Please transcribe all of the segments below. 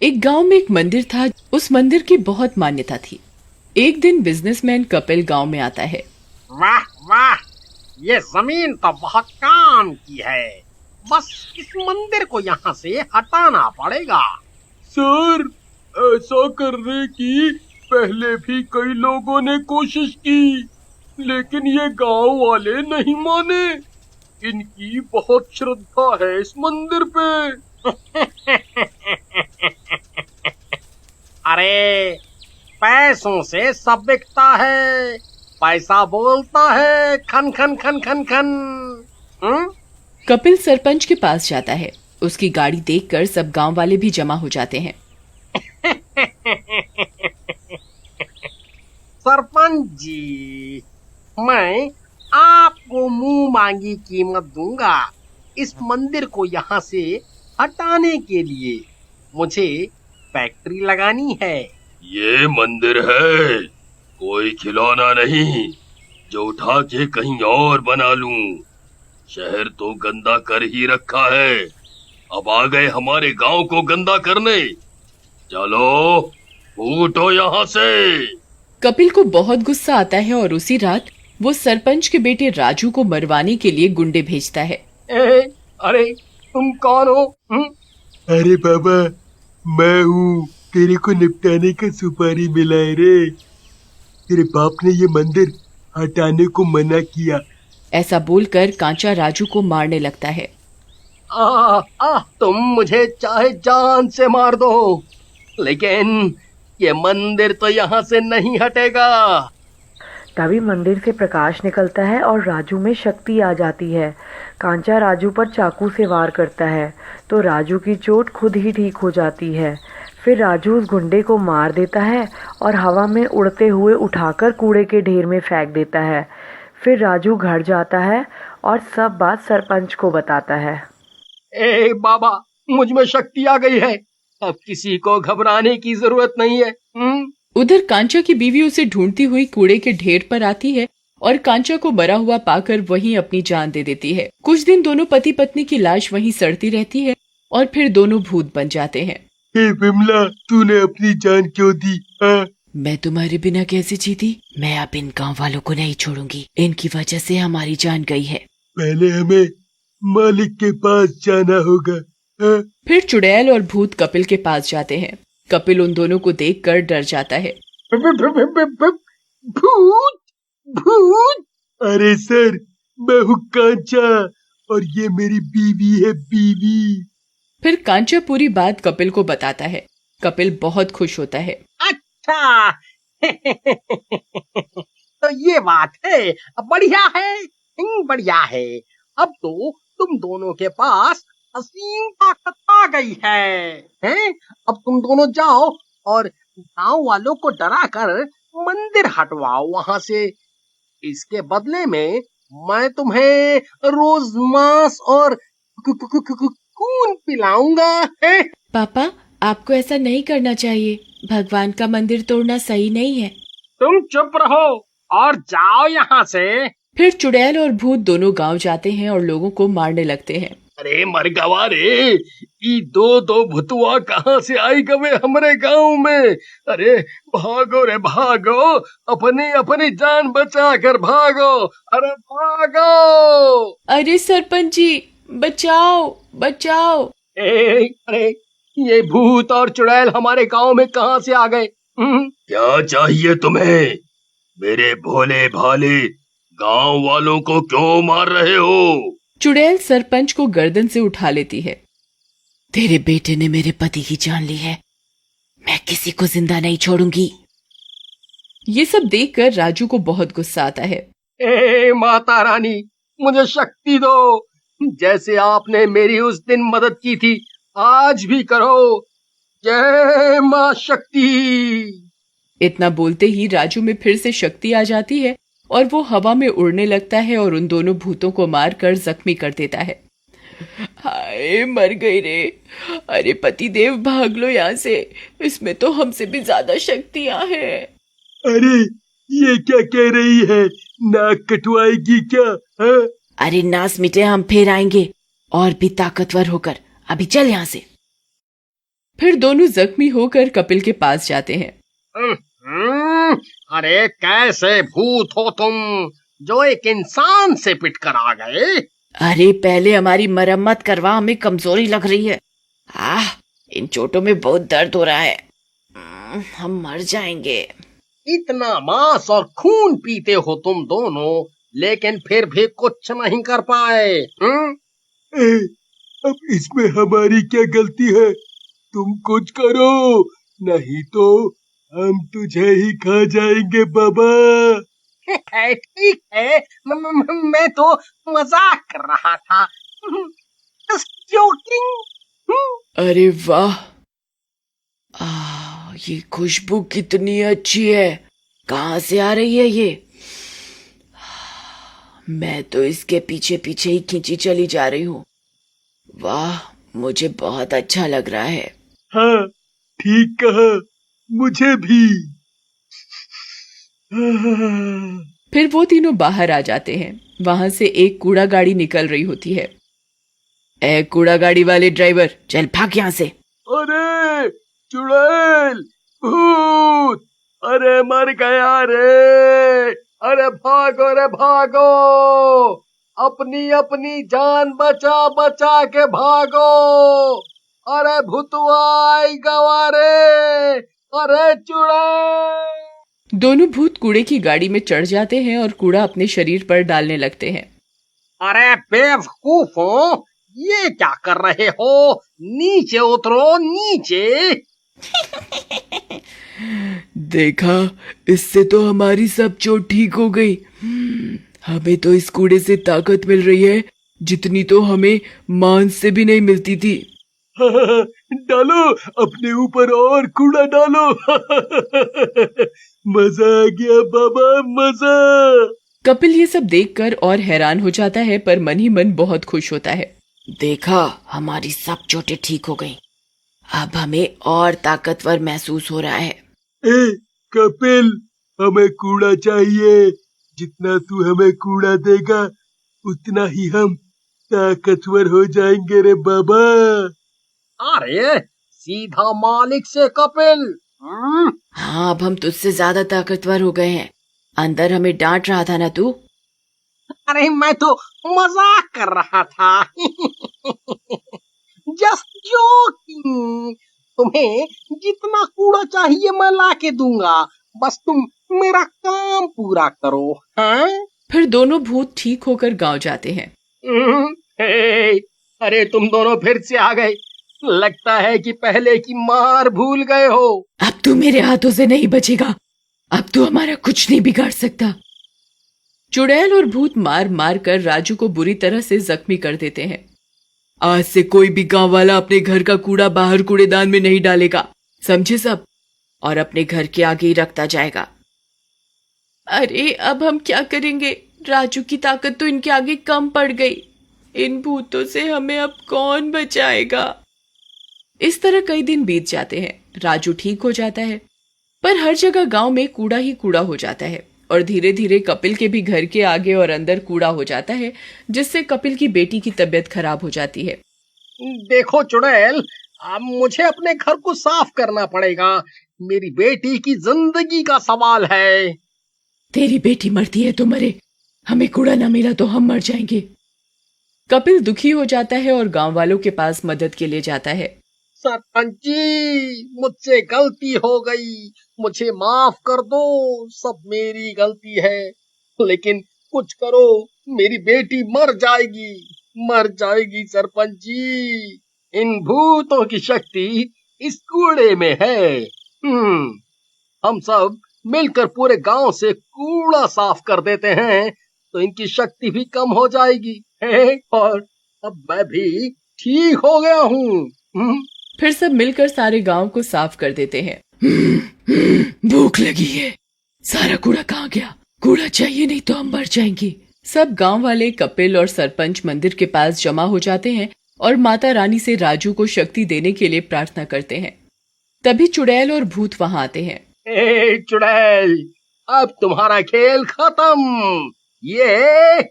एक गांव में एक मंदिर था। उस मंदिर की बहुत मान्यता थी। एक दिन बिजनेसमैन कपिल गांव में आता है। वाह वाह, ये जमीन तो बहुत काम की है। बस इस मंदिर को यहाँ से हटाना पड़ेगा। सर, ऐसा करने की पहले भी कई लोगों ने कोशिश की, लेकिन ये गांव वाले नहीं माने। इनकी बहुत श्रद्धा है इस मंदिर पे। अरे, पैसों से सब बिकता है। पैसा बोलता है, खन खन खन खन खन। कपिल सरपंच के पास जाता है। उसकी गाड़ी देखकर सब गांव वाले भी जमा हो जाते हैं। सरपंच जी, मैं आपको मुंह मांगी कीमत दूंगा। इस मंदिर को यहाँ से हटाने के लिए मुझे फैक्ट्री लगानी है। ये मंदिर है, कोई खिलौना नहीं जो उठा के कहीं और बना लूं। शहर तो गंदा कर ही रखा है, अब आ गए हमारे गांव को गंदा करने। चलो फूटो यहाँ से। कपिल को बहुत गुस्सा आता है और उसी रात वो सरपंच के बेटे राजू को मरवाने के लिए गुंडे भेजता है। अरे, तुम कौन हो? अरे बाबा, मैं हूँ, तेरे को निपटाने का सुपारी मिला है रे। तेरे बाप ने ये मंदिर हटाने को मना किया। ऐसा बोलकर कांचा राजू को मारने लगता है। तुम मुझे चाहे जान से मार दो, लेकिन ये मंदिर तो यहाँ से नहीं हटेगा। तभी मंदिर से प्रकाश निकलता है और राजू में शक्ति आ जाती है। कांचा राजू पर चाकू से वार करता है तो राजू की चोट खुद ही ठीक हो जाती है। फिर राजू उस गुंडे को मार देता है और हवा में उड़ते हुए उठाकर कूड़े के ढेर में फेंक देता है। फिर राजू घर जाता है और सब बात सरपंच को बताता है। बाबा, मुझ में शक्ति आ गई है, अब किसी को घबराने की जरूरत नहीं है। उधर कांचा की बीवी उसे ढूंढती हुई कूड़े के ढेर पर आती है और कांचा को मरा हुआ पाकर वहीं अपनी जान दे देती है। कुछ दिन दोनों पति पत्नी की लाश वहीं सड़ती रहती है और फिर दोनों भूत बन जाते हैं। विमला, तूने अपनी जान क्यों दी? मैं तुम्हारे बिना कैसे जीती? मैं अब इन गांव वालों को नहीं छोड़ूंगी। इनकी वजह से हमारी जान गई है। पहले हमें मालिक के पास जाना होगा। फिर चुड़ैल और भूत कपिल के पास जाते हैं। कपिल उन दोनों को देखकर डर जाता है। भूत भूत। अरे सर, मैं हूँ कांचा और ये मेरी बीवी है, बीवी। फिर कांचा पूरी बात कपिल को बताता है। कपिल बहुत खुश होता है। अच्छा, तो ये बात है, बढ़िया है, बढ़िया है। अब तो तुम दोनों के पास असीम ताकत आ गई है? अब तुम दोनों जाओ और गांव वालों को डरा कर मंदिर हटवाओ वहां से। इसके बदले में मैं तुम्हें रोज मांस और खून पिलाऊंगा। पापा, आपको ऐसा नहीं करना चाहिए। भगवान का मंदिर तोड़ना सही नहीं है। तुम चुप रहो और जाओ यहाँ से। फिर चुड़ैल और भूत दोनों गांव जाते हैं और लोगों को मारने लगते हैं। अरे मरगवा रे, ई दो भुतुआ कहाँ से आई गवे हमरे गांव में? अरे भागो रे भागो, अपनी अपनी जान बचा कर भागो। अरे भागो। अरे सरपंच जी, बचाओ बचाओ। अरे, ये भूत और चुड़ैल हमारे गांव में कहाँ से आ गए? क्या चाहिए तुम्हें? मेरे भोले भाले गांव वालों को क्यों मार रहे हो? चुड़ैल सरपंच को गर्दन से उठा लेती है। तेरे बेटे ने मेरे पति की जान ली है, मैं किसी को जिंदा नहीं छोड़ूंगी। ये सब देखकर राजू को बहुत गुस्सा आता है। माता रानी, मुझे शक्ति दो, जैसे आपने मेरी उस दिन मदद की थी, आज भी करो। जय मां शक्ति। इतना बोलते ही राजू में फिर से शक्ति आ जाती है और वो हवा में उड़ने लगता है और उन दोनों भूतों को मारकर जख्मी कर देता है। हाय, मर गई रे। अरे पतिदेव, भाग लो यहाँ से, इसमें तो हमसे भी ज्यादा शक्तियां हैं। अरे ये क्या कह रही है? नाक कटवाएगी क्या? अरे नास मिटे, हम फिर आएंगे और भी ताकतवर होकर। अभी चल यहाँ से। फिर दोनों जख्मी होकर कपिल के पास जाते हैं। अरे कैसे भूत हो तुम जो एक इंसान से पिट कर आ गए? अरे पहले हमारी मरम्मत करवा, हमें कमजोरी लग रही है। इन चोटों में बहुत दर्द हो रहा है। हम मर जाएंगे। इतना मांस और खून पीते हो तुम दोनों, लेकिन फिर भी कुछ नहीं कर पाए। अब इसमें हमारी क्या गलती है? तुम कुछ करो, नहीं तो हम तुझे ही खा जाएंगे बाबा। ठीक है, मैं तो मजाक कर रहा था। Just joking। अरे वाह, ये खुशबू कितनी अच्छी है। कहाँ से आ रही है ये? मैं तो इसके पीछे पीछे ही खींची चली जा रही हूँ। वाह, मुझे बहुत अच्छा लग रहा है। हाँ, ठीक कहा, मुझे भी। फिर वो तीनों बाहर आ जाते हैं। वहां से एक कूड़ा गाड़ी निकल रही होती है। ए कूड़ा गाड़ी वाले ड्राइवर, चल भाग यहाँ से। अरे चुड़ैल, भूत, अरे मर गया रे, अरे भागो रे भागो, अपनी अपनी जान बचा बचा के भागो। अरे भूतवाई गवारे, अरे चुड़ैल। दोनों भूत कूड़े की गाड़ी में चढ़ जाते हैं और कूड़ा अपने शरीर पर डालने लगते हैं। अरे बेवकूफों, ये क्या कर रहे हो? नीचे उतरो, नीचे। देखा, इससे तो हमारी सब चोट ठीक हो गई। हमें तो इस कूड़े से ताकत मिल रही है जितनी तो हमें मांस से भी नहीं मिलती थी। डालो अपने ऊपर और कूड़ा डालो। मजा आ गया बाबा, मजा। कपिल ये सब देखकर और हैरान हो जाता है, पर मन ही मन बहुत खुश होता है। देखा, हमारी सब चोटें ठीक हो गईं। अब हमें और ताकतवर महसूस हो रहा है। ए कपिल, हमें कूड़ा चाहिए। जितना तू हमें कूड़ा देगा उतना ही हम ताकतवर हो जाएंगे रे बाबा। अरे सीधा मालिक से कपिल। हाँ, अब हम तुझसे ज्यादा ताकतवर हो गए हैं। अंदर हमें डांट रहा था ना तू? अरे मैं तो मजाक कर रहा था। Just joking. तुम्हें जितना कूड़ा चाहिए मैं ला के दूंगा, बस तुम मेरा काम पूरा करो। हाँ? फिर दोनों भूत ठीक होकर गांव जाते हैं। अरे तुम दोनों फिर से आ गए। लगता है कि पहले की मार भूल गए हो। अब तू मेरे हाथों से नहीं बचेगा। अब तू हमारा कुछ नहीं बिगाड़ सकता। चुड़ैल और भूत मार मार कर राजू को बुरी तरह से जख्मी कर देते हैं। आज से कोई भी गांव वाला अपने घर का कूड़ा बाहर कूड़ेदान में नहीं डालेगा, समझे सब? और अपने घर के आगे ही रखता जाएगा। अरे अब हम क्या करेंगे? राजू की ताकत तो इनके आगे कम पड़ गई। इन भूतों से हमें अब कौन बचाएगा? इस तरह कई दिन बीत जाते हैं। राजू ठीक हो जाता है, पर हर जगह गांव में कूड़ा ही कूड़ा हो जाता है और धीरे धीरे कपिल के भी घर के आगे और अंदर कूड़ा हो जाता है, जिससे कपिल की बेटी की तबीयत खराब हो जाती है। देखो चुड़ैल, अब मुझे अपने घर को साफ करना पड़ेगा। मेरी बेटी की जिंदगी का सवाल है। तेरी बेटी मरती है तो मरे, हमें कूड़ा ना मिला तो हम मर जाएंगे। कपिल दुखी हो जाता है और गांव वालों के पास मदद के लिए जाता है। सरपंच जी, मुझसे गलती हो गई, मुझे माफ कर दो, सब मेरी गलती है। लेकिन कुछ करो, मेरी बेटी मर जाएगी सरपंच जी। इन भूतों की शक्ति इस कूड़े में है। हम सब मिलकर पूरे गांव से कूड़ा साफ कर देते हैं तो इनकी शक्ति भी कम हो जाएगी। और अब मैं भी ठीक हो गया हूँ। फिर सब मिलकर सारे गांव को साफ कर देते हैं। भूख लगी है, सारा कूड़ा कहाँ गया? कूड़ा चाहिए, नहीं तो हम मर जाएंगे। सब गांव वाले कपिल और सरपंच मंदिर के पास जमा हो जाते हैं और माता रानी से राजू को शक्ति देने के लिए प्रार्थना करते हैं। तभी चुड़ैल और भूत वहां आते हैं। चुड़ैल, अब तुम्हारा खेल खत्म। ये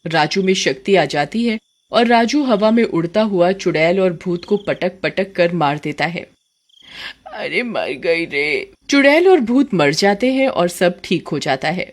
राजू में शक्ति आ जाती है और राजू हवा में उड़ता हुआ चुड़ैल और भूत को पटक पटक कर मार देता है। अरे मर गई रे। चुड़ैल और भूत मर जाते हैं और सब ठीक हो जाता है।